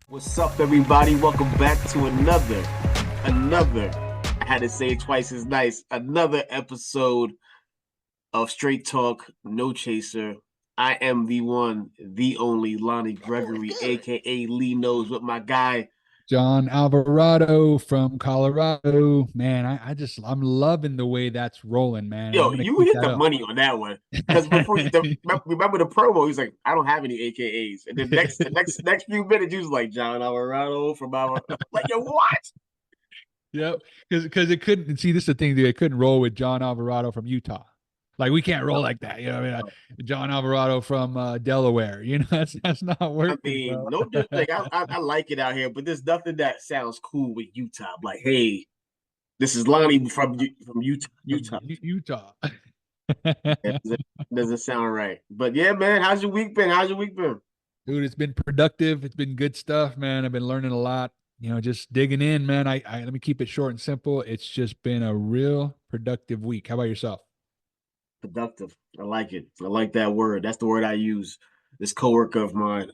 What's up, everybody? Welcome back to another, I had to say it twice as nice, another episode of Straight Talk, No Chaser. I am the one, the only Lonnie Gregory, aka Lee Knows, with my guy. John Alvarado from Colorado. Man, I'm loving the way that's rolling, man. And I'm Yo, gonna you keep hit that the up. money on that one. Because remember the promo, he's like, I don't have any AKAs. And then next few minutes, he was like, John Alvarado from our like, yo, what? Yep. Because it couldn't see this is the thing, dude. It couldn't roll with John Alvarado from Utah. Like we can't roll No, like that. You know what I mean? no. John Alvarado from Delaware. That's not I working, mean, bro. no disrespect. I like it out here, but there's nothing that sounds cool with Utah. I'm like, hey, this is Lonnie from Utah. From Utah. Utah. It doesn't sound right. But yeah, man, how's your week been? How's your week been? Dude, it's been productive. It's been good stuff, man. I've been learning a lot. Just digging in, man. I let me keep it short and simple. It's just been a real productive week. How about yourself? Productive. I like it. I like that word. That's the word I use. This coworker of mine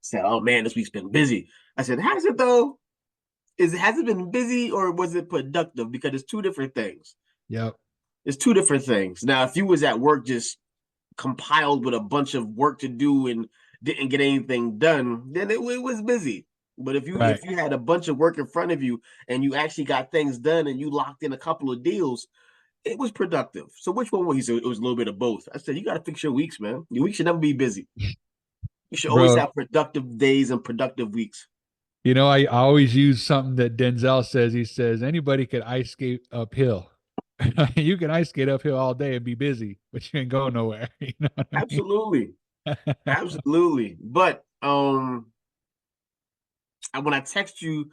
said, "Oh man, this week's been busy." I said, "Has it though? Has it been busy or was it productive? Because it's two different things. Yep. It's two different things. Now, if you was at work just compiled with a bunch of work to do and didn't get anything done, then it was busy. But if you Right. if you had a bunch of work in front of you and you actually got things done and you locked in a couple of deals, it was productive. So which one was he? So it was a little bit of both. I said you got to fix your weeks, man. Your week should never be busy. You should always Bro, have productive days and productive weeks. I always use something that Denzel says. He says anybody could ice skate uphill. You can ice skate uphill all day and be busy, but you ain't going nowhere. You know what I mean? Absolutely, absolutely. But when I text you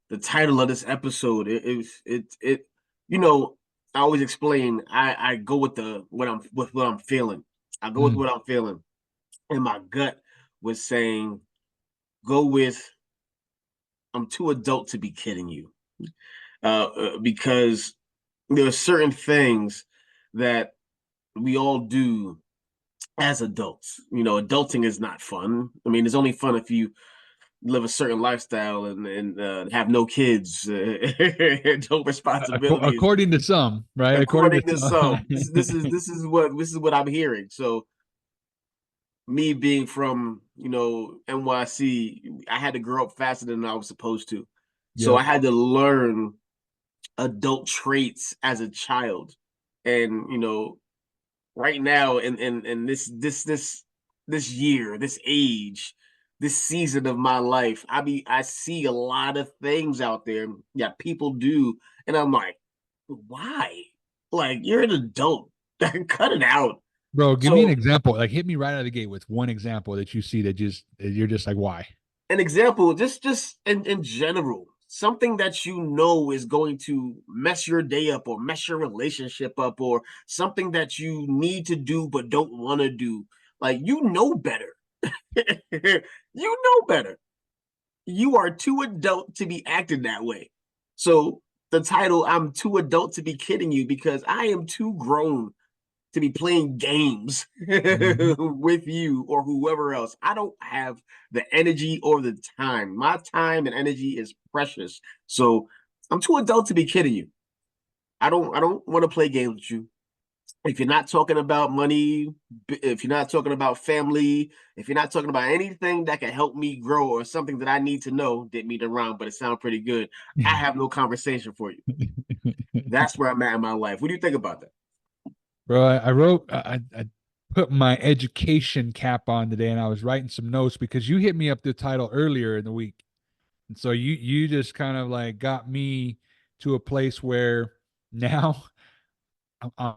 the title of this episode, it you know, I always explain I go with the what I'm feeling. I go with Mm, what I'm feeling. And my gut was saying, go with I'm too adult to be kidding you. Because there are certain things that we all do as adults. Adulting is not fun. I mean, it's only fun if you live a certain lifestyle and have no kids, no responsibilities. according to some, right? According According to to some, some. this is what I'm hearing. So me being from NYC, I had to grow up faster than I was supposed to. So I Yep. had to learn adult traits as a child, and right now in this year, this age, this season of my life, I see a lot of things out there that people do, and I'm like, why? Like, you're an adult. Cut it out. Bro, give me an So example. Like hit me right out of the gate with one example that you see that you're just like, why? an example, just in general, something that is going to mess your day up or mess your relationship up, or something that you need to do but don't want to do. Like, better. You know better. You are too adult to be acting that way. So the title, I'm too adult to be kidding you, because I am too grown to be playing games Mhm. with you or whoever else. I don't have the energy or the time. My time and energy is precious. So I'm too adult to be kidding you. I don't want to play games with you. If you're not talking about money, if you're not talking about family, if you're not talking about anything that can help me grow or something that I need to know, didn't mean to rhyme, but it sounds pretty good. I have no conversation for you. That's where I'm at in my life. What do you think about that? Bro, I put my education cap on today and I was writing some notes because you hit me up the title earlier in the week. And so you just kind of like got me to a place where now I'm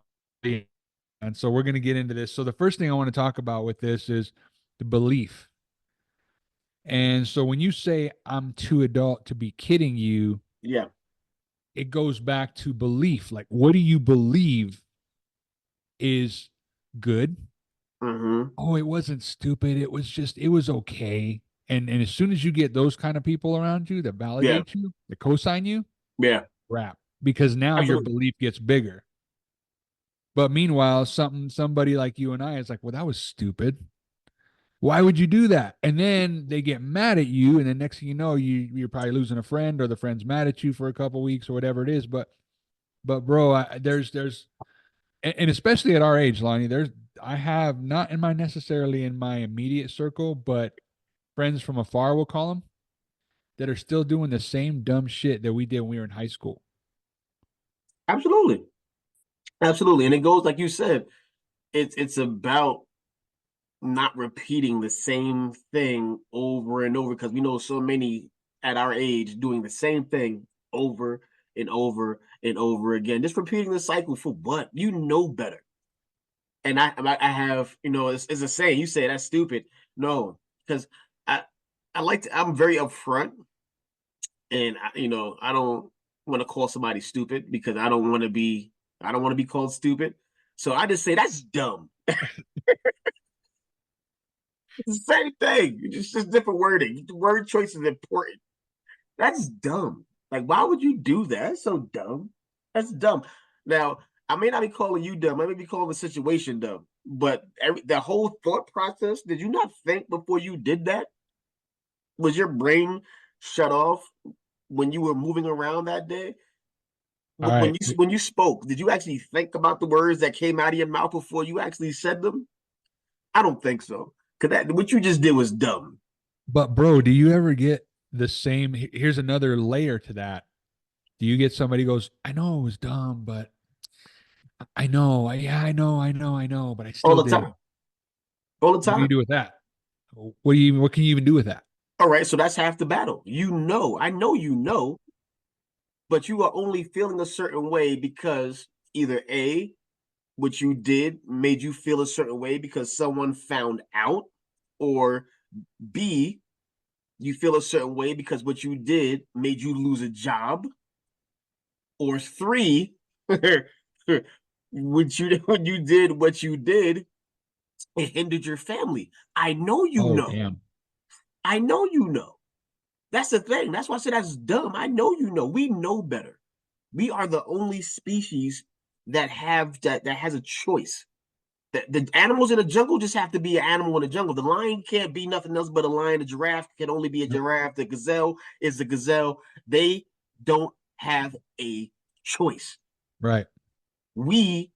and so we're going to get into this. So the first thing I want to talk about with this is the belief. And so when you say I'm too adult to be kidding you, Yeah. it goes back to belief. Like what do you believe is good? Mm-hmm. Oh, it wasn't stupid. It was okay. And as soon as you get those kind of people around you that Yeah. validate you, that co-sign you, Yeah. crap. Because now your Absolutely. belief gets bigger. But meanwhile, somebody like you and I is like, well, that was stupid. Why would you do that? And then they get mad at you, and then next thing you know, you're probably losing a friend, or the friend's mad at you for a couple weeks or whatever it is. But bro, there's and especially at our age, Lonnie, there's I have not in my necessarily in my immediate circle, but friends from afar, we'll call them, that are still doing the same dumb shit that we did when we were in high school. Absolutely. Absolutely. And it goes like you said, it's about not repeating the same thing over and over because we know so many at our age doing the same thing over and over and over again. Just repeating the cycle for what? You know better. And I have, it's a saying, you say that's stupid. No, because I I like to, I'm very upfront and I don't want to call somebody stupid because I don't want to be called stupid. So I just say that's dumb. It's the same thing. Just different wording. The word choice is important. That's dumb. Like, why would you do that? That's so dumb. That's dumb. Now, I may not be calling you dumb. I may be calling the situation dumb. But the whole thought process, did you not think before you did that? Was your brain shut off when you were moving around that day? All When right. you spoke, did you actually think about the words that came out of your mouth before you actually said them? I don't think so. Because that what you just did was dumb. But bro, do you ever get the same? Here's another layer to that. Do you get somebody who goes, I know it was dumb, but I know, yeah, I know, but I All still the did it. time. All the What do you time. do with that? What can you even do with that? All right, so that's half the battle. I know but you are only feeling a certain way because either A, what you did made you feel a certain way because someone found out, or B, you feel a certain way because what you did made you lose a job, or three, when you did what you did, it hindered your family. I know you Oh, know. damn. I know you know. That's the thing. That's why I said that's dumb. I know you know. We know better. We are the only species that has a choice. The animals in the jungle just have to be an animal in the jungle. The lion can't be nothing else but a lion. The giraffe can only be a Nope. giraffe. The gazelle is the gazelle. They don't have a choice. Right. We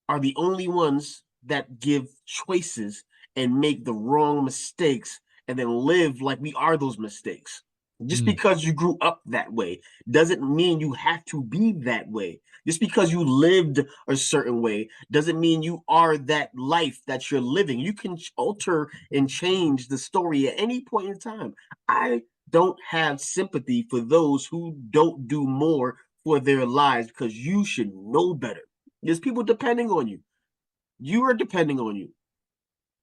are the only ones that give choices and make the wrong mistakes and then live like we are those mistakes. Just Mm, because you grew up that way doesn't mean you have to be that way. Just because you lived a certain way doesn't mean you are that life that you're living. You can alter and change the story at any point in time. I don't have sympathy for those who don't do more for their lives because you should know better. There's people depending on you. You are depending on you.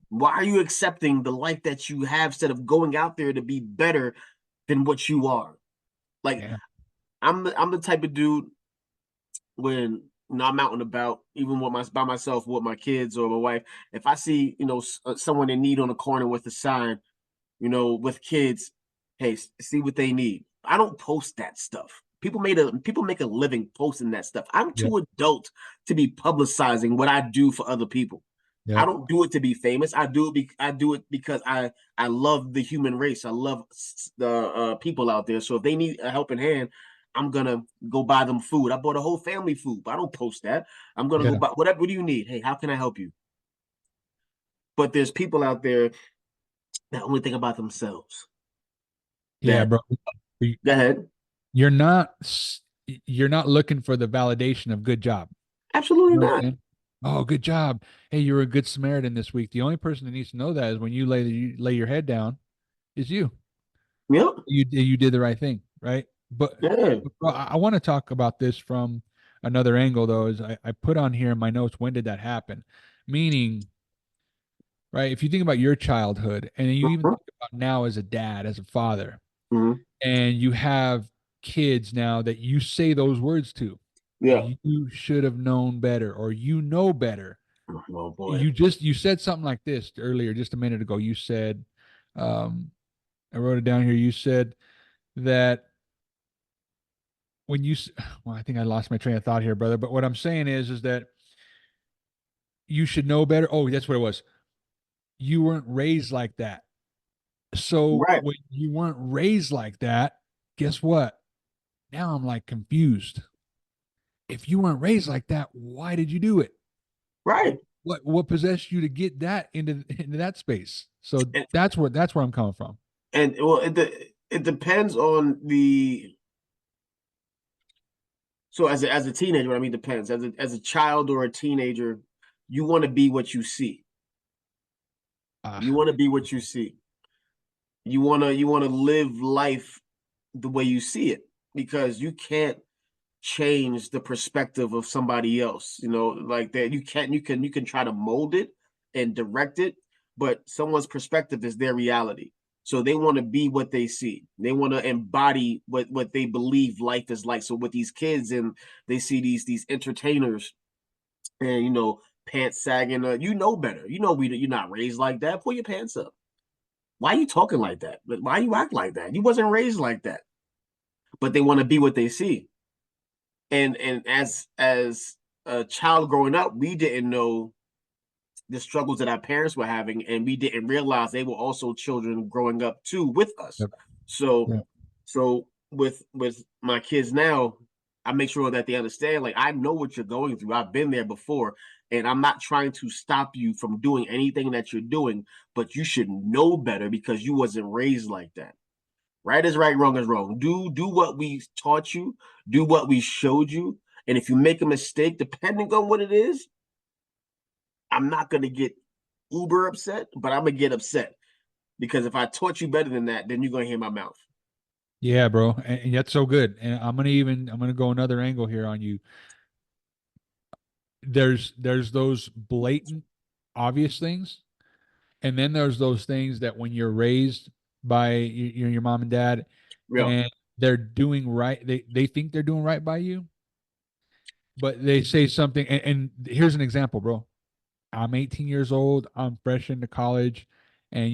Why are you accepting the life that you have instead of going out there to be better than what you are? Like yeah. I'm the type of dude when I'm out and about, even with my by myself with my kids or my wife. If I see someone in need on the corner with a sign, with kids, hey, see what they need. I don't post that stuff. People make a living posting that stuff. I'm Yep. too adult to be publicizing what I do for other people. I Yep. don't do it to be famous. I do it because I love the human race. I love the people out there. So if they need a helping hand, I'm gonna go buy them food. I bought a whole family food, but I don't post that. I'm gonna go Yeah. buy whatever. What do you need? Hey, how can I help you? But there's people out there that only think about themselves. Yeah, That bro. You- Go ahead. You're not you're not looking for the validation of good job. Absolutely You know what I'm not. saying? Oh, good job. Hey, you were a good Samaritan this week. The only person that needs to know that is when you lay your head down is you. Yep. You did the right thing, right? Yeah. But bro, I want to talk about this from another angle though. Is I put on here in my notes, when did that happen? Meaning, right? If you think about your childhood, and you even Mhm. think about now as a dad, as a father, Mhm. and you have kids now that you say those words to, Yeah. you should have known better, or you know better. Oh boy. You said something like this earlier, just a minute ago. You said, um, I wrote it down here. You said that when well, I think I lost my train of thought here, brother. But what I'm saying is that you should know better. Oh, that's what it was. you weren't raised like that. So Right, when you weren't raised like that, guess what? Now I'm like confused. If you weren't raised like that, why did you do it? right. What possessed you to get that into that space? So And that's where I'm coming from. well, it depends on the. So as a teenager, what I mean depends. As a child or a teenager, you want to be what you see. You Ah, want to be what you see. You wanna live life the way you see it because you can't change the perspective of somebody else. Like that you can try to mold it and direct it, but someone's perspective is their reality. So they want to be what they see. They want to embody what they believe life is like. So with these kids and they see these entertainers and pants sagging, you know better. You're not raised like that. Pull your pants up. Why are you talking like that? Why you act like that? You wasn't raised like that. But they want to be what they see. And as a child growing up, we didn't know the struggles that our parents were having, and we didn't realize they were also children growing up too with us. yep, So, yep. so with my kids now, I make sure that they understand. Like I know what you're going through. I've been there before, and I'm not trying to stop you from doing anything that you're doing, but you should know better because you wasn't raised like that. Right is right, wrong is wrong. Do what we taught you, do what we showed you. And if you make a mistake, depending on what it is, I'm not gonna get uber upset, but I'm gonna get upset because if I taught you better than that, then you're gonna hear my mouth. Yeah, bro. And that's so good. And I'm gonna go another angle here on you. There's those blatant obvious things, and then there's those things that when you're raised by your mom and dad Real. and they're doing right, they think they're doing right by you, but they say something and here's an example, bro. I'm 18 years old, I'm fresh into college, and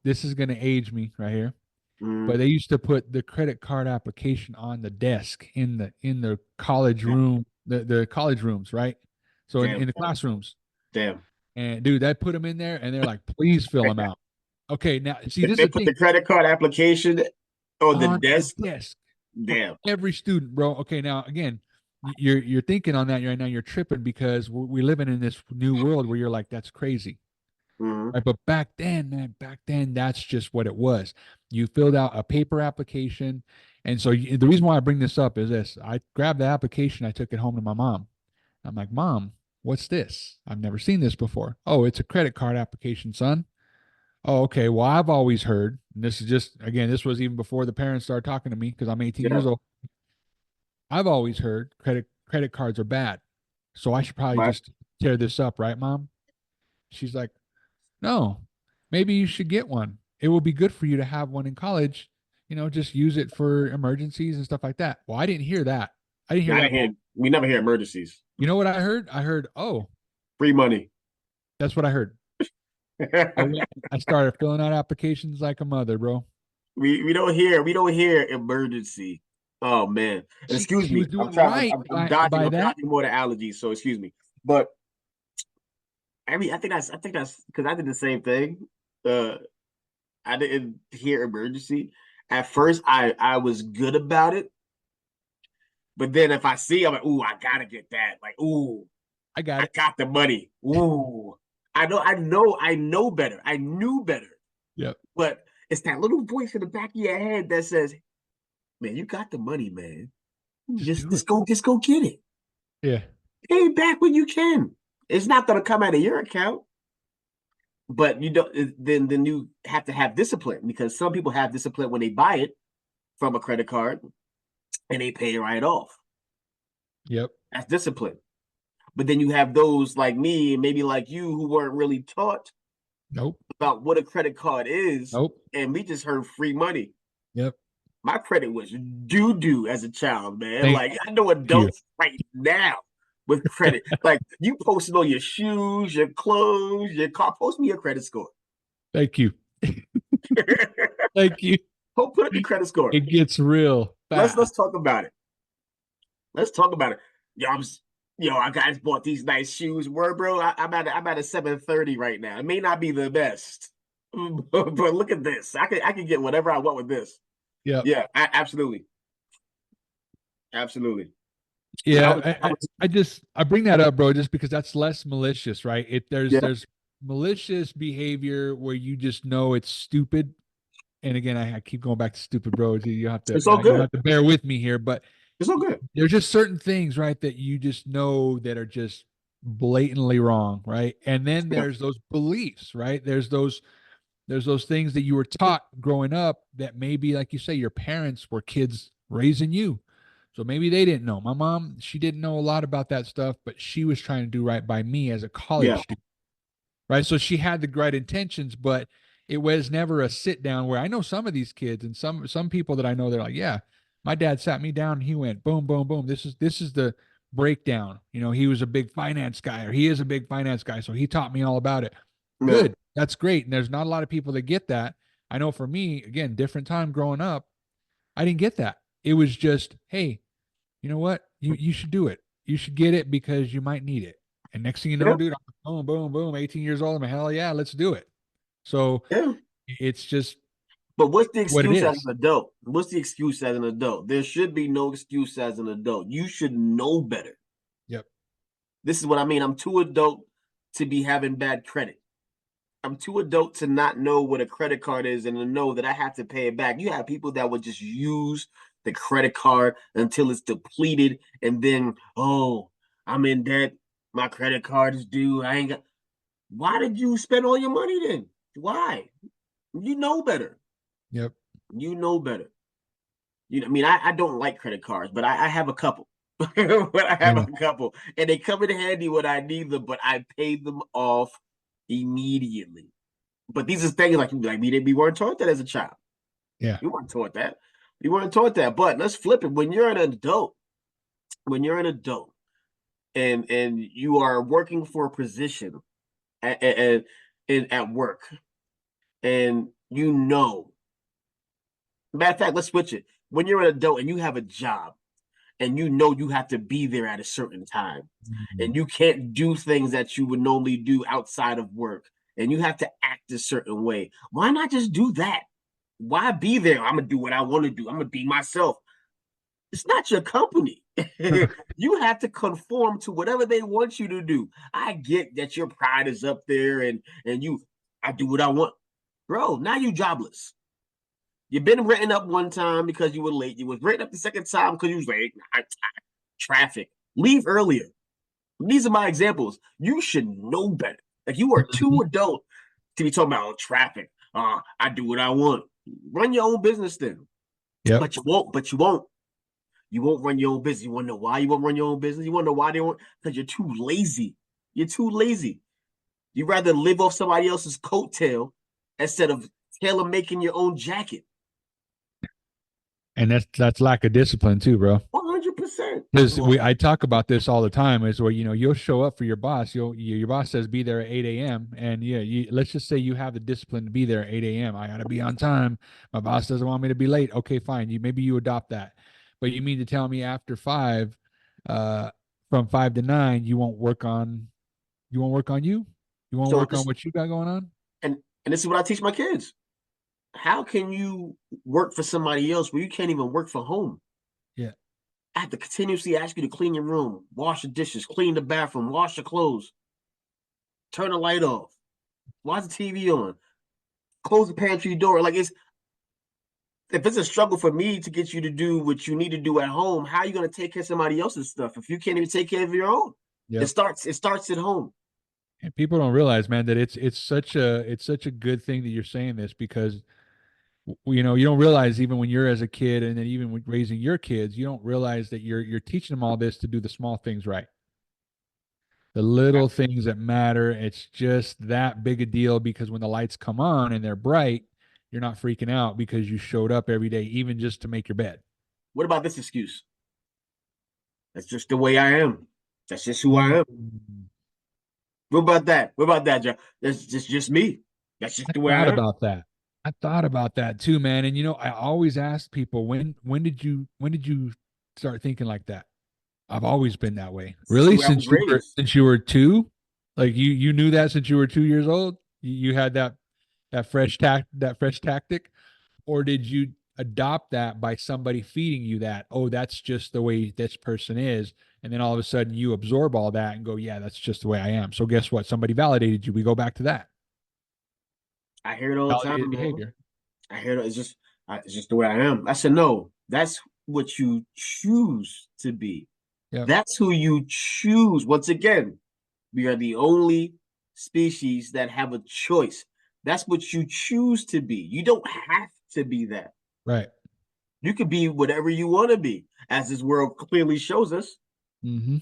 this is gonna age me right here. But Mm, they used to put the credit card application on the desk in the college room, the college rooms, right? So in damn, the classrooms. damn. And dude, that put them in there and they're like, please fill them out. Okay, now see, this is They the put the thing, credit card application on the on the desk. desk for Damn. every student, bro. Okay, now again, you're thinking on that right now, you're tripping because we're living in this new world where you're like, that's crazy. Mm, Right. But back then, man, back then, that's just what it was. You filled out a paper application. And so the reason why I bring this up is this. I grabbed the application, I took it home to my mom. I'm like, Mom, what's this? I've never seen this before. Oh, it's a credit card application, son. Oh, okay. Well, I've always heard, and this is just, again, this was even before the parents started talking to me because I'm 18 yeah. years old. I've always heard credit cards are bad. So I should probably Right. just tear this up, right, Mom? She's like, no, maybe you should get one. It will be good for you to have one in college. Just use it for emergencies and stuff like that. Well, I didn't hear that. I didn't hear I that, didn't Mom. hear. We never hear emergencies. You know what I heard? I heard, oh, Free money. that's what I heard. I went, I started filling out applications like a mother, bro. we don't hear emergency. Oh man, and excuse She was me. I'm doing trying. right I'm dodging. by I'm that. dodging more the allergies. So excuse me. But I think that's because I did the same thing. Uh, I didn't hear emergency. At first, I was good about it, but then if I see, I'm like, ooh, I gotta get that. Like, ooh, I got I it. got the money. Ooh, I know better. I knew better, Yep. but it's that little voice in the back of your head that says, "Man, you got the money, man. Just Just do it. just go get it. Yeah. Pay it back when you can. It's not gonna come out of your account." But you don't then you have to have discipline because some people have discipline when they buy it from a credit card and they pay it right off. Yep. That's discipline. But then you have those like me and maybe like you who weren't really taught Nope. about what a credit card is, Nope. and we just heard free money. Yep. My credit was doo doo as a child, man. Thank Like I know you. adults right now with credit. Like you posted on your shoes, your clothes, your car. Post me your credit score. Thank you. Thank you. Put up your credit score. It gets real Let's fast. talk about it. Let's talk about it. Yeah, Yo, I guys bought these nice shoes. Word, bro. I'm at a 730 right now. It may not be the best, but look at this. I can get whatever I want with this. Yeah. Yeah, absolutely, absolutely. But I Yeah, was, I I, I was, I just I bring that up, bro, just because that's less malicious, right? It yeah, there's malicious behavior where you just know it's stupid. And again, I keep going back to stupid, bro. it's all You'll good. have to bear with me here, but It's all good. there's just certain things, right, that you just know that are just blatantly wrong, right? And then Yeah, there's those beliefs, right? There's those things that you were taught growing up that maybe, like you say, your parents were kids raising you. So maybe they didn't know. My mom, she didn't know a lot about that stuff, but she was trying to do right by me as a yeah, college student, right? So she had the right intentions, but it was never a sit down where I know some of these kids and some people that I know, they're like, yeah, my dad sat me down and he went boom, boom, boom. This is the breakdown. You know, he was a big finance guy, or he is a big finance guy, so he taught me all about it. yeah. Good, that's great. And there's not a lot of people that get that. I know for me, again, different time growing up, I didn't get that. It was just, hey, you know what? You should do it. You should get it because you might need it. And next thing you know, Yeah, dude, I'm boom, boom, boom, 18 years old. I'm like, hell yeah, let's do it. So yeah. it's just But what's the what it excuse as is. an adult? What's the excuse as an adult? There should be no excuse as an adult. You should know better. Yep. This is what I mean. I'm too adult to be having bad credit. I'm too adult to not know what a credit card is and to know that I have to pay it back. You have people that would just use the credit card until it's depleted and then, oh, I'm in debt. My credit card is due. I ain't got. Why did you spend all your money then? Why? You know better. Yep. You know better. I mean, I don't like credit cards, but I have a couple. But I have a Yeah. couple, and they come in handy when I need them. But I pay them off immediately. But these are things like we weren't taught that as a child. Yeah. We weren't taught that. We weren't taught that. But let's flip it. When you're an adult, and you are working for a position at work, and matter of fact, let's switch it. When you're an adult and you have a job and you have to be there at a certain time Mhm. and you can't do things that you would normally do outside of work and you have to act a certain way, why not just do that? Why be there? I'm gonna do what I want to do. I'm gonna be myself. It's not your company. You have to conform to whatever they want you to do. I get that your pride is up there and I do what I want. Bro, now you jobless. You've been written up one time because you were late. You was written up the second time because you was late. Traffic. Leave earlier. These are my examples. You should know better. Like you are too Mhm. adult to be talking about traffic. I do what I want. Run your own business then. Yep. But you won't. But you won't. You won't run your own business. You want to know why you won't run your own business? You want to know why they won't? Because you're too lazy. You're too lazy. You rather live off somebody else's coattail instead of tailor making your own jacket. And that's lack of discipline too, bro. 100%. Because I talk about this all the time is where, you'll show up for your boss. Your boss says be there at 8 a.m. And yeah, let's just say you have the discipline to be there at 8 a.m. I gotta be on time. My boss doesn't want me to be late. Okay, fine. Maybe you adopt that. But you mean to tell me after five, uh, from 5 to 9, you won't work on you? You won't So work on this what you got going on? and and this is what I teach my kids. How can you work for somebody else where you can't even work from home? Yeah. I have to continuously ask you to clean your room, wash the dishes, clean the bathroom, wash the clothes, turn the light off, watch the TV on, close the pantry door. Like it's if it's a struggle for me to get you to do what you need to do at home, how are you going to take care of somebody else's stuff if you can't even take care of your own? It Yep. starts. It starts at home. And people don't realize, man, that it's such a good thing that you're saying this because you don't realize even when you're as a kid and then even when raising your kids, you don't realize that you're teaching them all this to do the small things right. The little things that matter. It's just that big a deal because when the lights come on and they're bright, you're not freaking out because you showed up every day, even just to make your bed. What about this excuse? That's just the way I am. That's just who I am. Mm. What about that? What about that, John? That's just me. That's just I the way thought I am. about that. I thought about that too, man. And I always ask people when did you start thinking like that? I've always been that way. It's the Really? way I was raised. Since you were two? Like you knew that since you were 2 years old? You had that fresh tactic? Or did you adopt that by somebody feeding you that? Oh, that's just the way this person is. And then all of a sudden you absorb all that and go, yeah, that's just the way I am. So guess what? Somebody validated you. We go back to that. I hear it all the time, Validated man. behavior. I hear it. It's just the way I am. I said, no, that's what you choose to be. Yep. That's who you choose. Once again, we are the only species that have a choice. That's what you choose to be. You don't have to be that. Right. You could be whatever you want to be, as this world clearly shows us. Mm-hmm.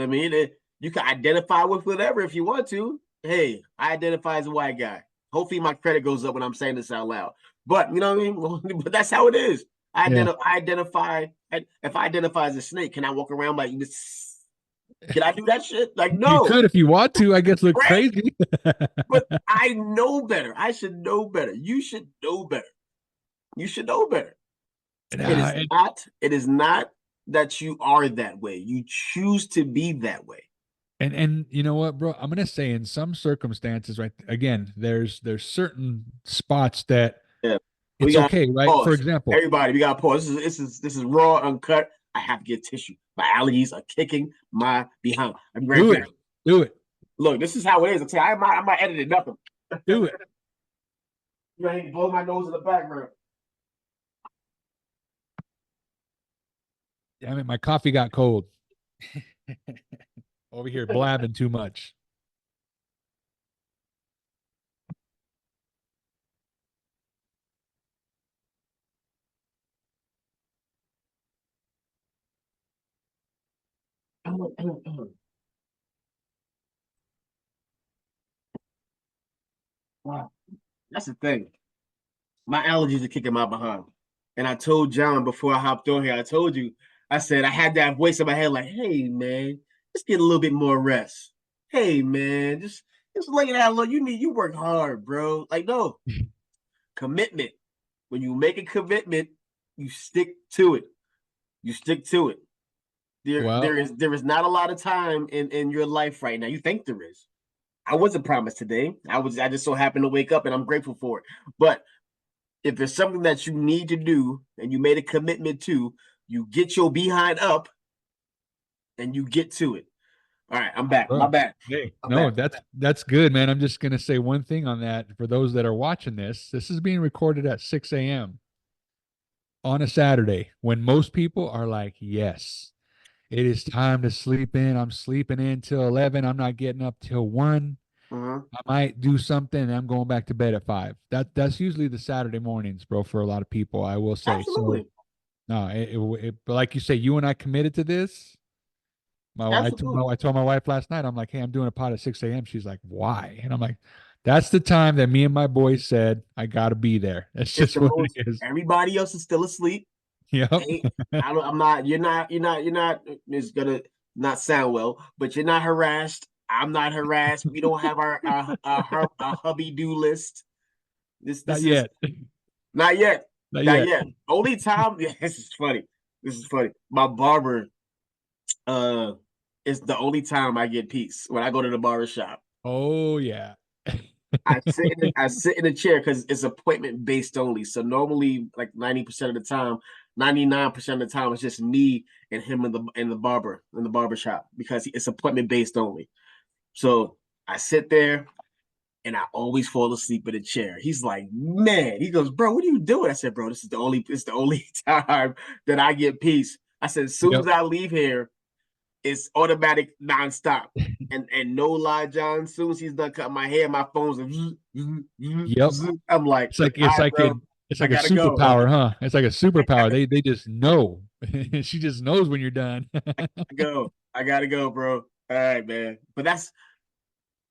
I mean, you can identify with whatever if you want to. Hey, I identify as a white guy. Hopefully, my credit goes up when I'm saying this out loud. But you know what I mean. But that's how it is. Yeah. I identify. If I identify as a snake, can I walk around like this? Can I do that shit? Like, You no, could if you want to, I guess look right? crazy. But I know better. I should know better. You should know better. You should know better. It Nah, is not. It is not that you are that way. You choose to be that way. and you know what, bro? I'm gonna say in some circumstances, right? Again, there's certain spots that Yeah. We it's got okay, right? For pause. example, Everybody, we got pause. This is raw, uncut. I have to get tissue. My allergies are kicking my behind. I'm right do it, back. do it, Look, this is how it is. I tell you, I'm not editing nothing. do it. You ain't blow my nose in the background. Damn it, my coffee got cold. Over here blabbing too much. Wow. That's the thing. My allergies are kicking my behind. And I told John before I hopped on here, I told you, I said I had that voice in my head like, hey man, just get a little bit more rest. Hey man, just lay it out low. You work hard, bro. Like, no, commitment. When you make a commitment, you stick to it. You stick to it. Well, There is not a lot of time in your life right now. You think there is. I wasn't promised today. I just so happened to wake up and I'm grateful for it. But if there's something that you need to do and you made a commitment to, you get your behind up and you get to it. All right, I'm back. My bro, bad. hey, I'm no, back. that's good, man. I'm just gonna say one thing on that for those that are watching this. This is being recorded at 6 a.m. on a Saturday when most people are like, yes, it is time to sleep in. I'm sleeping in till 11. I'm not getting up till 1. Uh-huh. I might do something and I'm going back to bed at 5. That's usually the Saturday mornings, bro, for a lot of people, I will say. So Absolutely. no, but like you say, you and I committed to this. Absolutely. I told my wife last night, I'm like, hey, I'm doing a pod at 6 a.m. She's like, why? And I'm like, that's the time that me and my boys said I gotta be there. That's It's just the what it most is. everybody else is still asleep. Yep. Ain't I'm not, you're not, it's gonna not sound well, but you're not harassed. I'm not harassed. We don't have our hubby do list. Not This is yet. not yet. Not Not yet. yet. Only time, yeah, this is funny. This is funny. My barber uh is the only time I get peace when I go to the barber shop. Oh yeah. I sit in a chair because it's appointment based only. So normally like 90% of the time, 99% of the time it's just me and him in the barber shop because it's appointment based only. So I sit there and I always fall asleep in a chair. He's like, man, he goes, bro, what are you doing? I said, bro, it's the only time that I get peace. I said, as soon Yep. as I leave here, it's automatic nonstop. And no lie, John, as soon as he's done cutting my hair, my phone's like, Yep. I'm like, It's like all it's right, like bro, it's I like a gotta go. superpower, huh? It's like a superpower. They just know. She just knows when you're done. I gotta go, bro. All right, man. But that's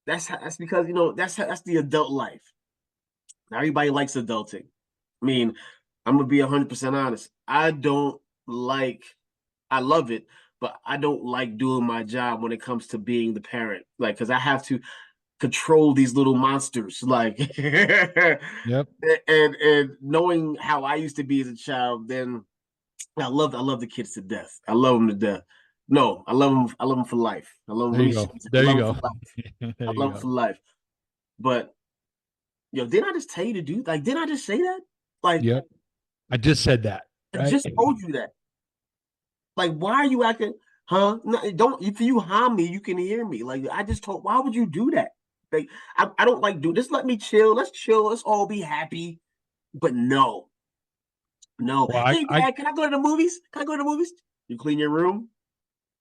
because that's the adult life. Not everybody likes adulting. I mean, I'm gonna be 100% honest. Like, I love it, but I don't like doing my job when it comes to being the parent. Like, because I have to control these little monsters. Like, Yep. and knowing how I used to be as a child, then I love the kids to death. I love them to death. No, I love him. I love him for life. I love him. There Let you me. go. I There you love him for go. life. There I you love him go. for life. But yo, didn't I just tell you to do? Like, didn't I just say that? Like, Yep. I just said that, I right? just told you that. Like, why are you acting? Huh? No, don't. If you harm me, you can hear me. Like, I just told. Why would you do that? Like, I don't like do. Just let me chill. Let's chill. Let's all be happy. But no, no. Well, Hey, Dad, can I go to the movies? Can I go to the movies? You clean your room.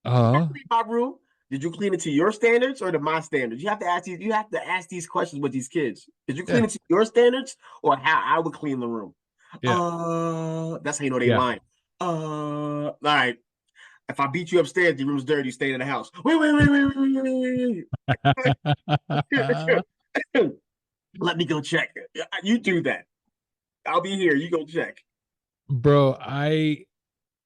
I uh, clean my room. Did you clean it to your standards or to my standards? You have to ask these. You have to ask these questions with these kids. Did you clean yeah, it to your standards or how I would clean the room? yeah, That's how you know they yeah. lying. All right. If I beat you upstairs, the room's dirty. Stay in the house. Wait. Let me go check. You do that. I'll be here. You go check. Bro, I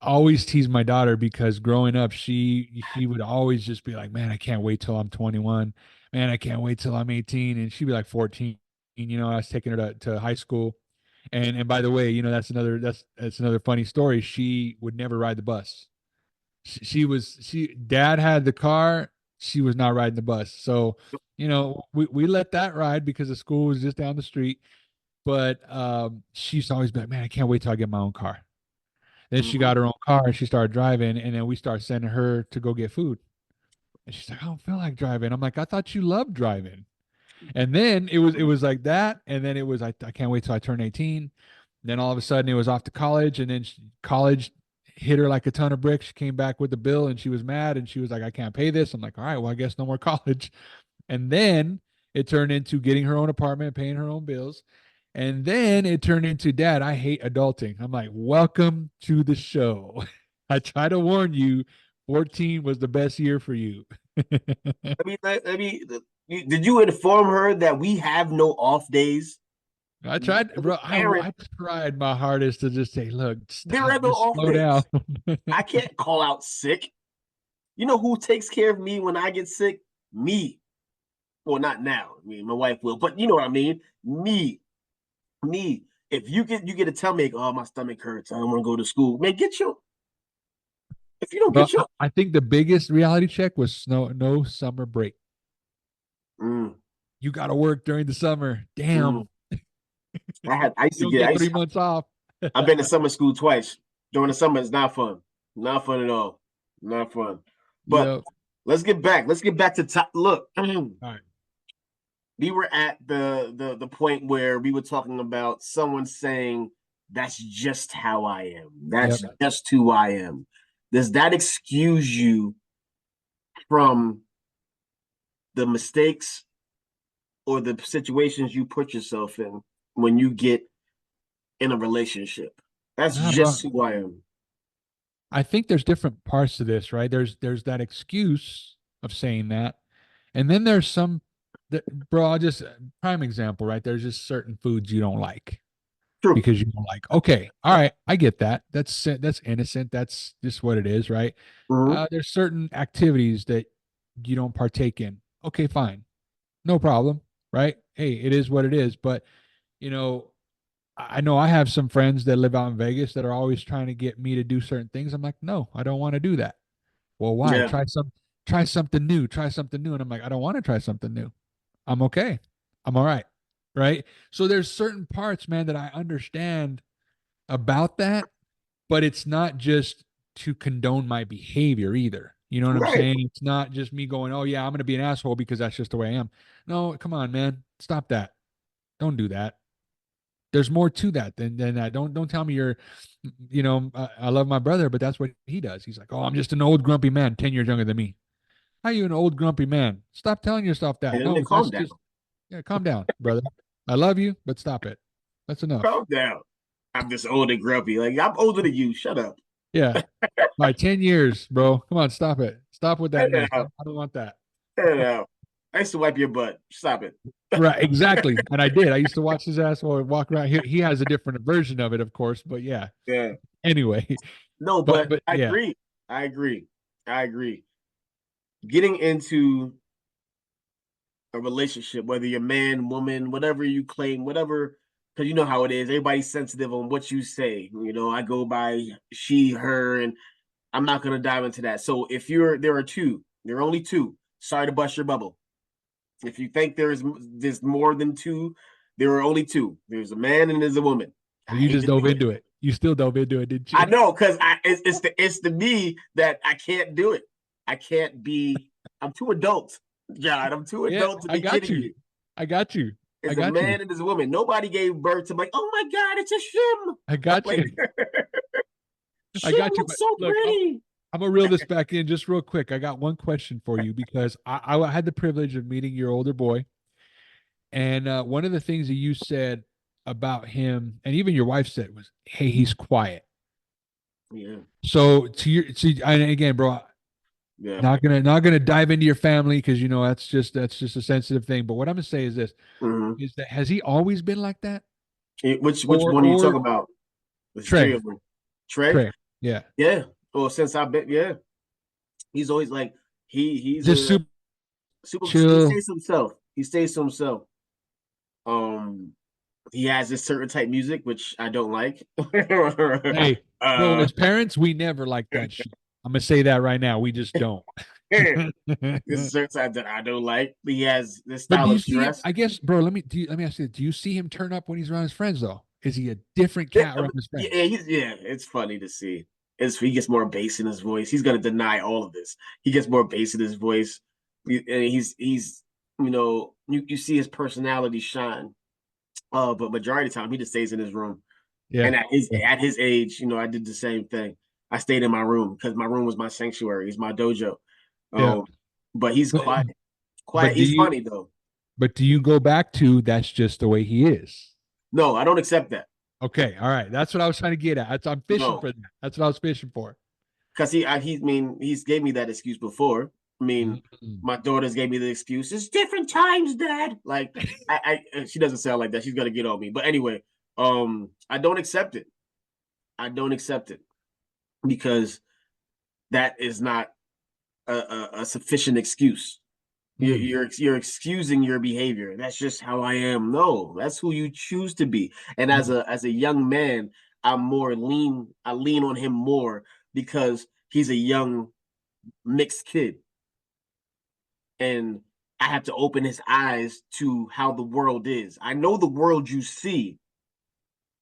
always tease my daughter because growing up, she would always just be like, "Man, I can't wait till I'm 21. Man, I can't wait till I'm 18." And she'd be like 14. I was taking her to high school. And by the way, that's another funny story. She would never ride the bus. She dad had the car, she was not riding the bus. So, we let that ride because the school was just down the street. But she used to always be like, "Man, I can't wait till I get my own car." Then she Mhm. got her own car and she started driving, and then we started sending her to go get food. And she's like, "I don't feel like driving." I'm like, "I thought you loved driving." And then it was like that, and then it was I can't wait till I turn 18. Then all of a sudden it was off to college, and then college hit her like a ton of bricks. She came back with the bill and she was mad and she was like, "I can't pay this." I'm like, "All right, well, I guess no more college." And then it turned into getting her own apartment, paying her own bills. And then it turned into, "Dad, I hate adulting." I'm like, "Welcome to the show." I try to warn you, 14 was the best year for you. Did you inform her that we have no off days? I tried, As a bro. parent, I tried my hardest to just say, "Look, there stop, are no just off slow down." days. I can't call out sick. You know who takes care of me when I get sick? Me. Well, not now. I mean, my wife will, but you know what I mean. Me. If you get to tell me, oh, my stomach hurts. I don't want to go to school. Man, get your. If you don't Well, get your. I think the biggest reality check was no summer break. Mm, You got to work during the summer. mm. Damn, I used you to don't get. get 3 months off. I've been to summer school twice. During the summer, it's not fun. Not fun at all. Not fun. But Yep. let's get back. Let's get back to top. Look, All right. we were at the point where we were talking about someone saying that's just how I am. That's Yep. just who I am. Does that excuse you from the mistakes or the situations you put yourself in when you get in a relationship? That's Nah, bro. just who I am. I think there's different parts to this, right? There's that excuse of saying that, and then there's some that, bro. I'll just prime example, right? There's just certain foods you don't like True. because you don't like. Okay, all right, I get that. That's innocent. That's just what it is, right? Mhm. There's certain activities that you don't partake in. Okay, fine, no problem, right? Hey, it is what it is. But you know, I know I have some friends that live out in Vegas that are always trying to get me to do certain things. I'm like, no, I don't want to do that. Well, why? Yeah. Try something new, try something new. And I'm like, I don't want to try something new. I'm okay. I'm all right. Right. So there's certain parts, man, that I understand about that, but it's not just to condone my behavior either. You know what I'm Right. saying? It's not just me going, "Oh yeah, I'm going to be an asshole because that's just the way I am." No, come on, man. Stop that. Don't do that. There's more to that than that. Don't tell me you're, I love my brother, but that's what he does. He's like, "Oh, I'm just an old grumpy man, 10 years younger than me." How are you an old grumpy man? Stop telling yourself that. And then No, calm that's down. just yeah. Calm down, brother. I love you, but stop it. That's enough. Calm down. I'm just old and grumpy. Like I'm older than you. Shut up. Yeah. All right, 10 years, bro. Come on, stop it. Stop with Hey that mess. now. I don't want that. Hey now. I used to wipe your butt. Stop it. Right, exactly. And I did. I used to watch his asshole walk around. He has a different version of it, of course, but yeah. Yeah. Anyway, No, but but but I yeah. agree. I agree. I agree. Getting into a relationship, whether you're man, woman, whatever you claim, whatever, because you know how it is. Everybody's sensitive on what you say. I go by she, her, and I'm not gonna dive into that. So if there are only two. Sorry to bust your bubble. If you think there's more than two, there are only two. There's a man and there's a woman. I Well, you hate just to dove do it. into it. You still dove into it, didn't I you? know because it's the me that I can't do it. I can't be. I'm too adult, God. I'm too Yeah, adult to I be got kidding you. you. I got you. I It's a got you. man and there's a woman. Nobody gave birth to like, oh my God, it's a shim. I got Like you. I shim got you. looks But so look, I'm pretty. I'm gonna reel this back in just real quick. I got one question for you because I had the privilege of meeting your older boy, and one of the things that you said about him, and even your wife said, was, "Hey, he's quiet." Yeah, So and again, bro, yeah. not gonna dive into your family because that's just a sensitive thing. But what I'm gonna say is this: Mm-hmm. is that has he always been like that, Which or one are you or talking about? There's three Trey? of them. Trey? Trey, yeah, Yeah. Well, since I've been, yeah, he's always like he's just a super super. He chill. stays to himself. He stays to himself. Um, he has this certain type music which I don't like. Hey, bro, uh, as parents, we never like that shit. I'm gonna say that right now. We just don't. this is certain type that I don't like. He has this But do style you of see him? dress. I guess, bro. Let me ask you: do you see him turn up when he's around his friends, though? Is he a different Yeah, cat around his friends? yeah. It's funny to see. He gets more bass in his voice. He's gonna deny all of this. He gets more bass in his voice, and he's you see his personality shine. But majority of the time he just stays in his room. Yeah, And at his yeah, at his age, I did the same thing. I stayed in my room because my room was my sanctuary. It's my dojo. yeah. Um, but he's But quiet. Quiet. but do He's you funny though. but do you go back to that's just the way he is? No, I don't accept that. Okay, all right. That's what I was trying to get at. I'm fishing No, for that. That's what I was fishing for. because he's gave me that excuse before. I mean, Mhm. my daughters gave me the excuse. It's different times, Dad. Like she doesn't sound like that. She's gonna get on me. But anyway, I don't accept it. I don't accept it because that is not a sufficient excuse. You're, Mm, you're you're excusing your behavior. That's just how I am. No, that's who you choose to be. And as mm. a young man, I lean on him more because he's a young mixed kid. And I have to open his eyes to how the world is. I know the world you see,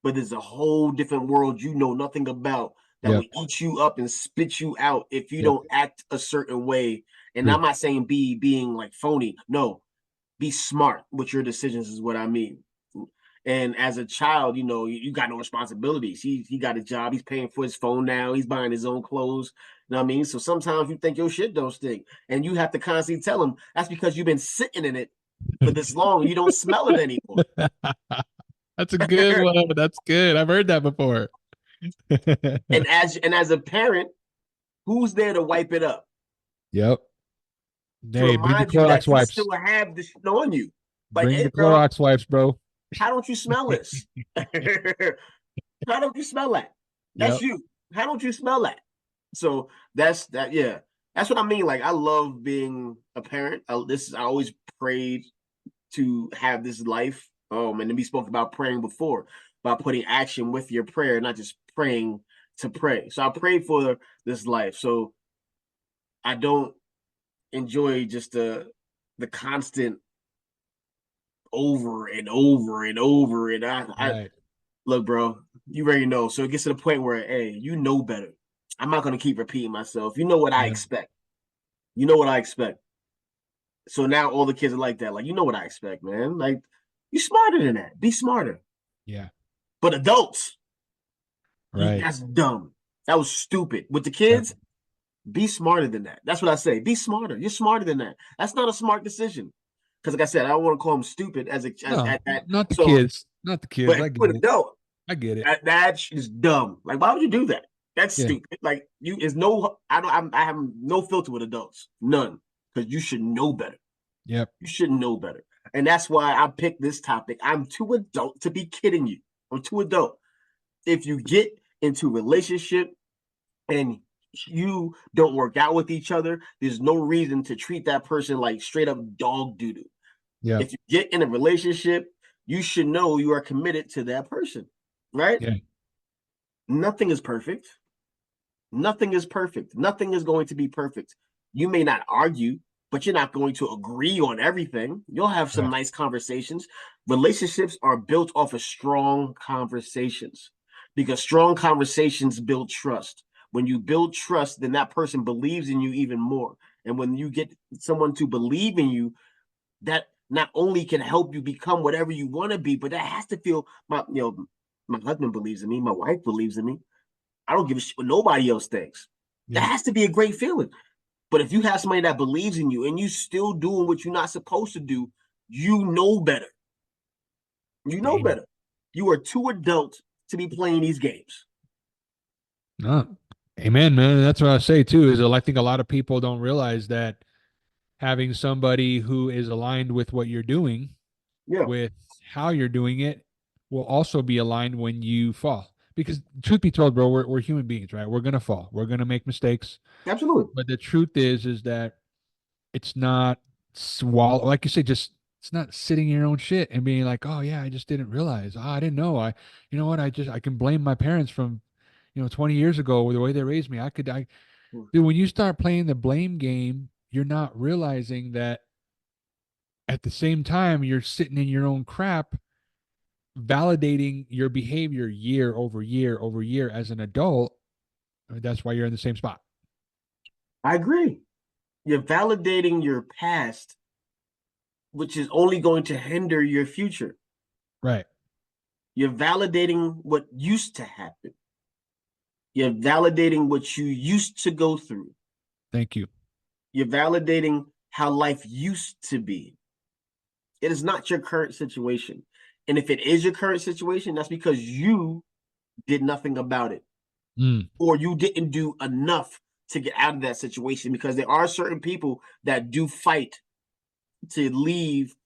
but there's a whole different world you know nothing about that will Yep, eat you up and spit you out if you yep. don't act a certain way. And I'm True. not saying being like phony. No, be smart with your decisions is what I mean. And as a child, you got no responsibilities. He got a job. He's paying for his phone now. He's buying his own clothes. You know what I mean? So sometimes you think your shit don't stink, and you have to constantly tell him that's because you've been sitting in it for this long. You don't smell it anymore. That's a good one. That's good. I've heard that before. And as a parent, who's there to wipe it up? Yep. To Hey, bring the remind you Clorox that you wipes. still have this shit on you. Like, Bring hey, the bro, Clorox wipes, bro. how don't you smell this? How don't you smell that? That's Yep. you. How don't you smell that? So that's that. Yeah, that's what I mean. Like I love being a parent. I always prayed to have this life. And then we spoke about praying before, about putting action with your prayer, not just praying to pray. So I prayed for this life. So I don't enjoy just the constant over and over and over. And I Right. look, bro, you already know. So it gets to the point where, hey, you know better. I'm not gonna keep repeating myself. You know what I Yeah. expect. You know what I expect. So now all the kids are like that. Like, you know what I expect, man. Like, you smarter than that. Be smarter. Yeah. But adults, Right. that's dumb. That was stupid. With the Yep. kids, be smarter than that. That's what I say. Be smarter. You're smarter than that. That's not a smart decision. Because, like I said, I don't want to call them stupid as No, at that. not the So, kids. Not the kids. but I get for an it. adult, I get it. that is dumb. Like, why would you do that? That's Yeah. stupid. Like, you is no. I don't. I have no filter with adults. None. Because you should know better. Yep. You should know better. And that's why I picked this topic. I'm too adult to be kidding you. I'm too adult. If you get into a relationship and you don't work out with each other, there's no reason to treat that person like straight up dog doo doo. Yep. If you get in a relationship, you should know you are committed to that person, right? Yeah. Nothing is perfect. Nothing is perfect. Nothing is going to be perfect. You may not argue, but you're not going to agree on everything. You'll have some Right. nice conversations. Relationships are built off of strong conversations because strong conversations build trust. When you build trust, then that person believes in you even more. And when you get someone to believe in you, that not only can help you become whatever you want to be, but that has to feel my husband believes in me, my wife believes in me. I don't give a shit what nobody else thinks. That Yeah. has to be a great feeling. But if you have somebody that believes in you and you still doing what you're not supposed to do, you know better. You know Danger. better. You are too adult to be playing these games. No. Amen, man. And that's what I say too, is I think a lot of people don't realize that having somebody who is aligned with what you're doing, Yeah, with how you're doing it, will also be aligned when you fall. Because truth be told, bro, we're human beings, right? We're gonna fall. We're gonna make mistakes. absolutely. But the truth is that it's not swallow, like you say, just it's not sitting in your own shit and being like, oh yeah, I just didn't realize. Oh, I didn't know. You know what? I can blame my parents from, 20 years ago with the way they raised me. Dude, when you start playing the blame game, you're not realizing that at the same time you're sitting in your own crap, validating your behavior year over year over year as an adult. That's why you're in the same spot. I agree. You're validating your past, which is only going to hinder your future. Right. You're validating what used to happen. You're validating what you used to go through. Thank you. You're validating how life used to be. It is not your current situation. And if it is your current situation, that's because you did nothing about it Mm. or you didn't do enough to get out of that situation because there are certain people that do fight to leave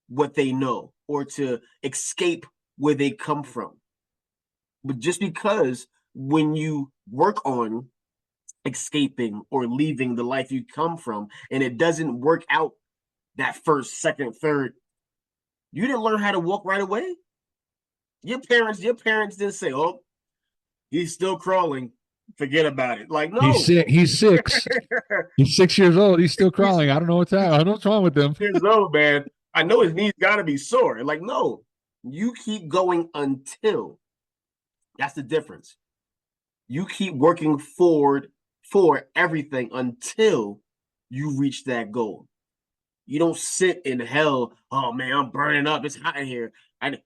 what they know or to escape where they come from. But just because when you work on escaping or leaving the life you come from and it doesn't work out that first, second, third, you didn't learn how to walk right away. Your parents didn't say, "Oh, he's still crawling. Forget about it." Like, He's no. sick. He's 6. He's 6 years old. He's still He's crawling. I don't know what's happening. I don't know what's wrong with him. years old, man. I know his knees gotta be sore. Like, no, you keep going until that's the difference. You keep working forward for everything until you reach that goal. You don't sit in hell. Oh man, I'm burning up. It's hot in here. And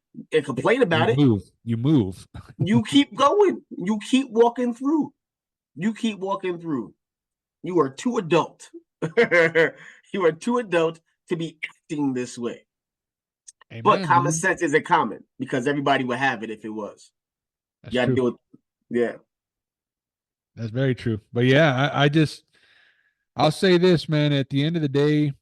complain You about it. move. You move. You keep going. You keep walking through. You keep walking through. You are too adult. You are too adult to be acting this way. But Amen, common man. sense isn't common because everybody would have it if it was. That's You got to true. do it. Yeah. That's very true. But yeah, I'll say this, man. At the end of the day,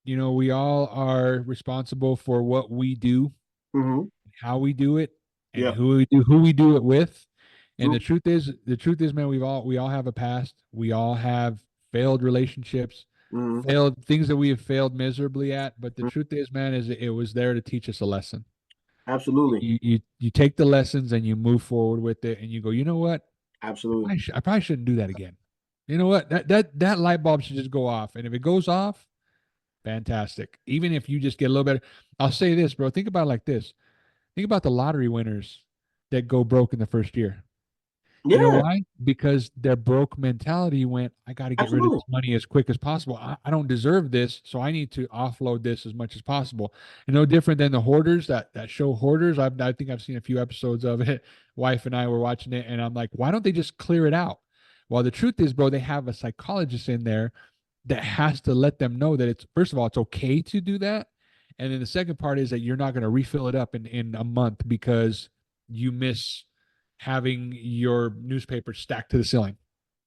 we all are responsible for what we do, Mm-hmm. how we do it, and Yeah. who we do it with. And the True. truth is, man, we all have a past. We all have failed relationships, Mm-hmm. failed things that we have failed miserably at. But the truth is, man, is it was there to teach us a lesson. Absolutely. You take the lessons and you move forward with it, and you go, you know what? Absolutely. I probably shouldn't do that again. You know what? That light bulb should just go off. And if it goes off, fantastic. Even if you just get a little better. I'll say this, bro. Think about it like this. Think about the lottery winners that go broke in the first year. You know Yeah. why? Because their broke mentality went, I got to get rid of Absolutely. this money as quick as possible. I don't deserve this, so I need to offload this as much as possible. And no different than the hoarders, that show Hoarders. I think I've seen a few episodes of it. Wife and I were watching it, and I'm like, why don't they just clear it out? Well, the truth is, bro, they have a psychologist in there that has to let them know that it's, first of all, it's okay to do that. And then the second part is that you're not going to refill it up in a month because you miss having your newspaper stacked to the ceiling.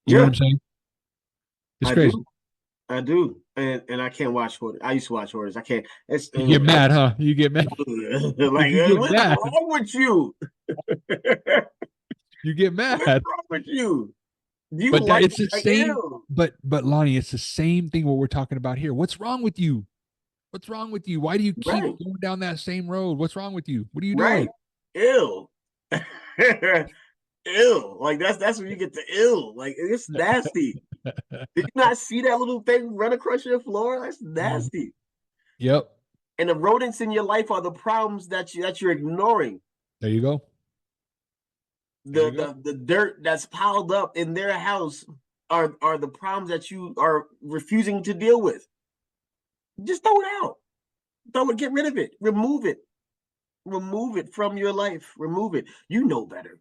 You know what Yeah. I'm saying? It's I crazy. do. I do. And I can't watch Hoarders. I used to watch Hoarders. I can't. It's You get mad, huh? You get mad. like You get what's mad. wrong with you? You get What's mad. wrong with you? Do you But that like it's the like same. ew? But Lonnie, it's the same thing what we're talking about here. What's wrong with you? What's wrong with you? Why do you keep Right. going down that same road? What's wrong with you? What are you doing? Right. Ew. ill. Like that's when you get to ill. Like it's nasty. Did you not see that little thing run across your floor? That's Mhm. nasty. Yep. And the rodents in your life are the problems that you're ignoring. There you go. There The you go. the the dirt that's piled up in their house are the problems that you are refusing to deal with. Just throw it out. Throw it, get rid of it, remove it. Remove it from your life. Remove it. You know better.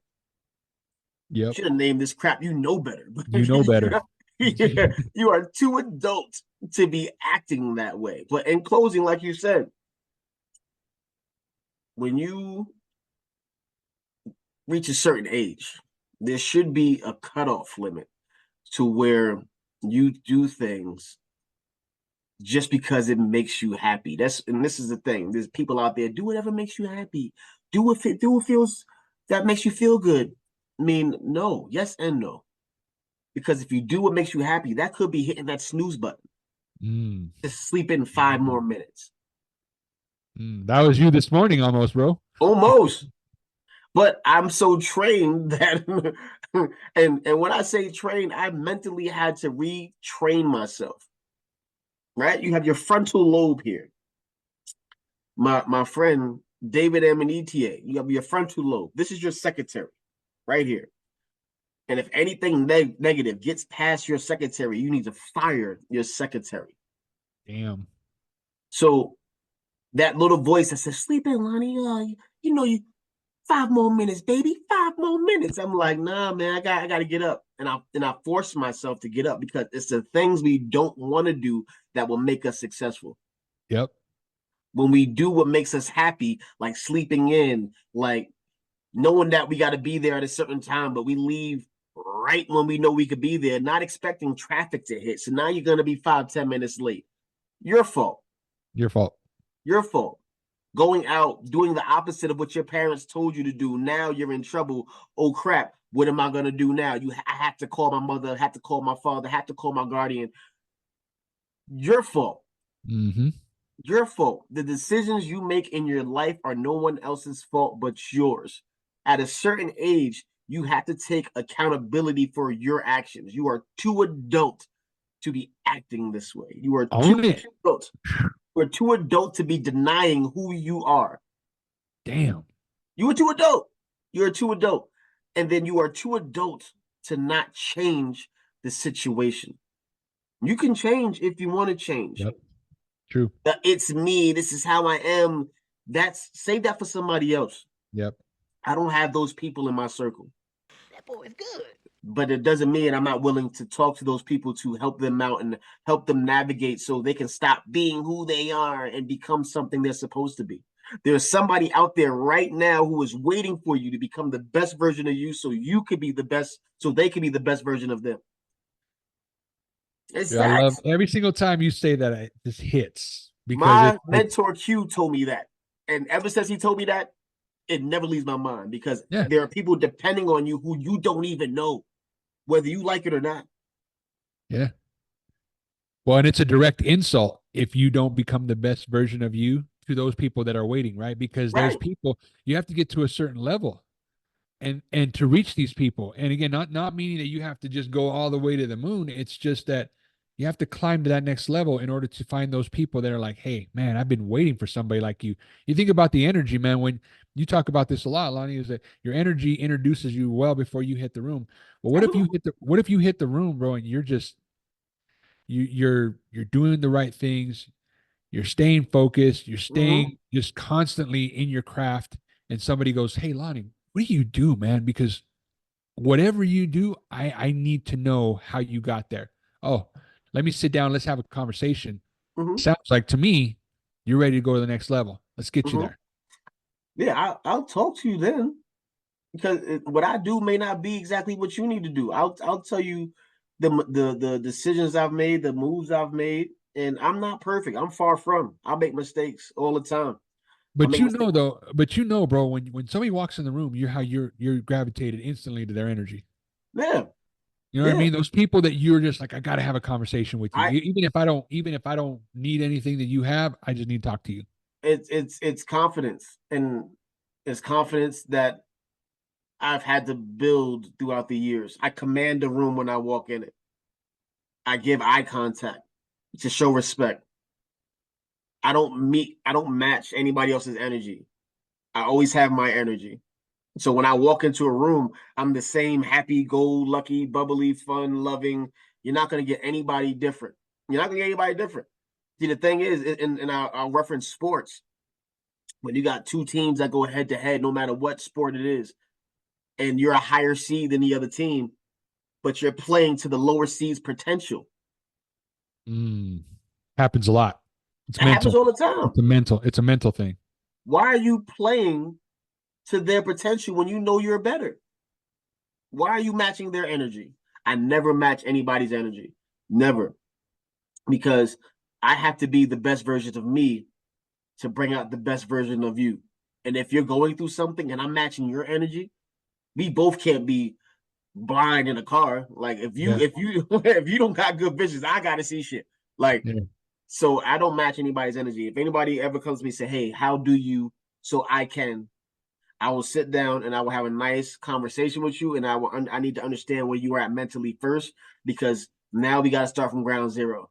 Yep. Should have named this crap. You know better. You know better. You are too adult to be acting that way. But in closing, like you said, when you reach a certain age, there should be a cutoff limit to where you do things just because it makes you happy. This is the thing. There's people out there, do whatever makes you happy. Do what feels that makes you feel good. I mean, no, yes and no. Because if you do what makes you happy, that could be hitting that snooze button. Mm. Just sleep in 5 more minutes. That was you this morning almost, bro. Almost. But I'm so trained that and when I say trained, I mentally had to retrain myself. Right? You have your frontal lobe here. My friend David Amanita, you have your frontal lobe. This is your secretary right here. And if anything negative gets past your secretary, you need to fire your secretary. Damn. So that little voice that says, "Sleep in, Lonnie. You 5 more minutes, baby. 5 more minutes." I'm like, nah, man, I got to get up, and I force myself to get up because it's the things we don't want to do that will make us successful. Yep. When we do what makes us happy, like sleeping in, like knowing that we got to be there at a certain time, but we leave right when we know we could be there, not expecting traffic to hit. So now you're gonna be 5, 10 minutes late. Your fault. Your fault. Your fault. Going out, doing the opposite of what your parents told you to do. Now you're in trouble. Oh crap! What am I gonna do now? I have to call my mother. Have to call my father. Have to call my guardian. Your fault. Mm-hmm. Your fault. The decisions you make in your life are no one else's fault but yours. At a certain age, you have to take accountability for your actions. You are too adult to be acting this way. You are too Own it. adult. You are too adult to be denying who you are. Damn. You are too adult. You are too adult. And then you are too adult to not change the situation. You can change if you want to change. Yep. True. It's me. This is how I am. That's save that for somebody else. Yep. I don't have those people in my circle. That boy is good. But it doesn't mean I'm not willing to talk to those people to help them out and help them navigate so they can stop being who they are and become something they're supposed to be. There's somebody out there right now who is waiting for you to become the best version of you so you could be the best, so they can be the best version of them. It's Dude, I love facts. every single time you say that. It just hits because My it's mentor Q told me that. And ever since he told me that, it never leaves my mind because yeah, there are people depending on you who you don't even know, whether you like it or not. yeah. Well, and it's a direct insult if you don't become the best version of you to those people that are waiting, right? Because there's Right. people you have to get to a certain level and to reach these people. And again, not meaning that you have to just go all the way to the moon. It's just that you have to climb to that next level in order to find those people that are like, hey, man, I've been waiting for somebody like you. You think about the energy, man, when you talk about this a lot, Lonnie, is that your energy introduces you well before you hit the room. Well, Absolutely. what if you hit the room, bro, and you're just you're doing the right things, you're staying focused, you're Mm-hmm. staying just constantly in your craft, and somebody goes, hey, Lonnie, what do you do, man? Because whatever you do, I need to know how you got there. Oh, let me sit down, let's have a conversation. Mm-hmm. Sounds like to me you're ready to go to the next level. Let's get you Mm-hmm. there. Yeah, I'll talk to you then because what I do may not be exactly what you need to do. I'll tell you the decisions I've made, the moves I've made, and I'm not perfect. I'm far from. I make mistakes all the time. I But make you mistakes. know though, but you know, bro, when somebody walks in the room, you're gravitated instantly to their energy. Yeah, You know what I yeah. mean? Those people that you're just like, I gotta have a conversation with you. I Even if I don't need anything that you have, I just need to talk to you. it's confidence and it's confidence that I've had to build throughout the years. I command the room when I walk in it. I give eye contact to show respect. I don't match anybody else's energy. I always have my energy. So when I walk into a room, I'm the same happy, go lucky, bubbly, fun, loving. You're not going to get anybody different. You're not going to get anybody different. See, the thing is, and I'll reference sports, when you got two teams that go head to head, no matter what sport it is, and you're a higher seed than the other team, but you're playing to the lower seed's potential. Mm. Happens a lot. It's It happens mental. all the time. It's a mental thing. Why are you playing to their potential when you know you're better? Why are you matching their energy? I never match anybody's energy. Never. Because I have to be the best version of me to bring out the best version of you. And if you're going through something and I'm matching your energy, we both can't be blind in a car. Like Yeah. if you if you don't got good visions, I gotta see shit. Like, Yeah. so I don't match anybody's energy. If anybody ever comes to me and say, "Hey, how do you?" So I will sit down and I will have a nice conversation with you, and I need to understand where you are at mentally first, because now we got to start from ground zero.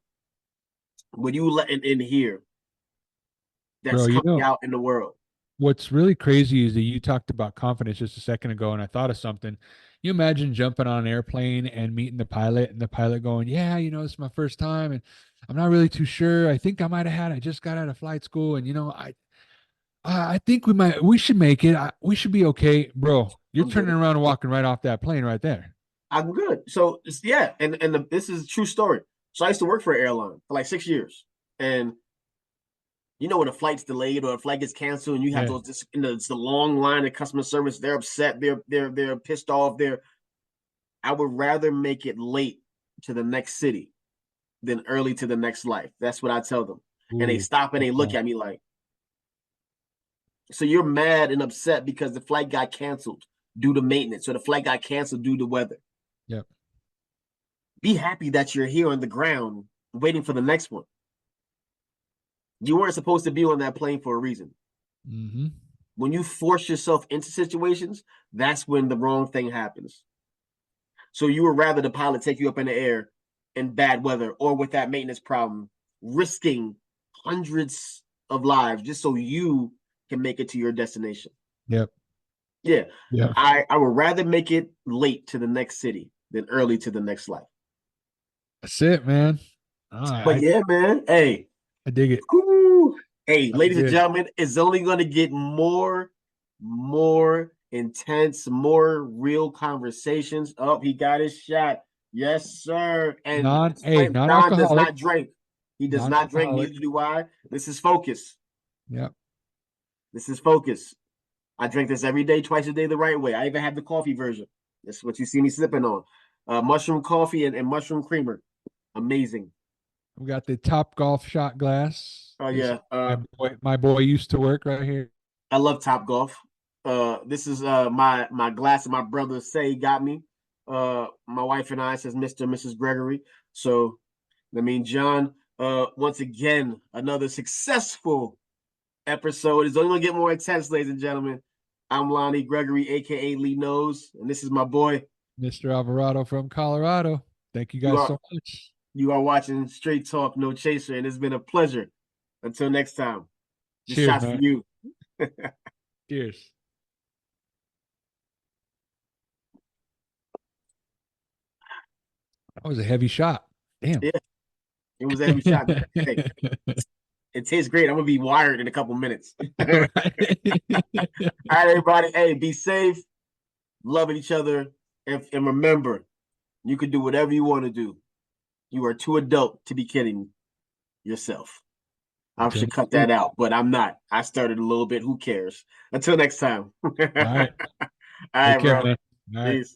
What you letting in here Bro, that's coming out in the world? what's really crazy is that you talked about confidence just a second ago, and I thought of something. You imagine jumping on an airplane and meeting the pilot, and the pilot going, "Yeah, this is my first time, and I'm not really too sure. I think I just got out of flight school, and I think we should make it. We should be okay, bro." You're I'm turning good. around and walking right off that plane right there. I'm good. So yeah, this is a true story. So I used to work for an airline for like 6 years, and when a flight's delayed or a flight gets canceled, and you have Yeah. it's the long line of customer service. They're upset. They're pissed off. I would rather make it late to the next city than early to the next life. That's what I tell them, and they Ooh. stop and Good they look call. at me like, "So you're mad and upset because the flight got canceled due to maintenance, or the flight got canceled due to weather? Yep. Be happy that you're here on the ground waiting for the next one. You weren't supposed to be on that plane for a reason." Mm-hmm. When you force yourself into situations, that's when the wrong thing happens. So you would rather the pilot take you up in the air in bad weather or with that maintenance problem, risking hundreds of lives just so you can make it to your destination. Yep. Yeah, Yep. I would rather make it late to the next city than early to the next life. That's it, man. But yeah, man, hey, I dig it. whoo, hey, That was ladies and good. gentlemen, it's only going to get more intense, more real conversations. Oh, he got his shot. Yes, sir. And disclaimer, John does Non-alcoholic, not drink. He does not drink. non-alcoholic. Neither do I. This is focus. Yep. This is focus. I drink this every day, twice a day, the right way. I even have the coffee version. That's what you see me sipping on. Mushroom coffee and mushroom creamer. Amazing. We got the Top Golf shot glass. Oh This yeah. my boy used to work right here. I love Top Golf. This is my glass that my brother say got me. My wife and I says Mr. and Mrs. Gregory. So I mean, John, once again, another successful episode. It's only gonna get more intense, ladies and gentlemen. I'm Lonnie Gregory, aka Lee Nose, and this is my boy. Mr. Alvarado from Colorado. Thank you You guys are so much. you are watching Straight Talk, No Chaser, and it's been a pleasure. Until next time, this Cheers, shot's for man. you. Cheers. That was a heavy shot. Damn. Yeah, it was a heavy shot. Hey, it tastes great. I'm gonna be wired in a couple minutes. All All right, right. everybody. Hey, be safe, loving each other, and remember, you can do whatever you want to do. You are too adult to be kidding yourself. I Until should next cut that week. out, but I'm not. I started a little bit. Who cares? Until next time. All All right. right, Take care, bro. man. All right. Peace.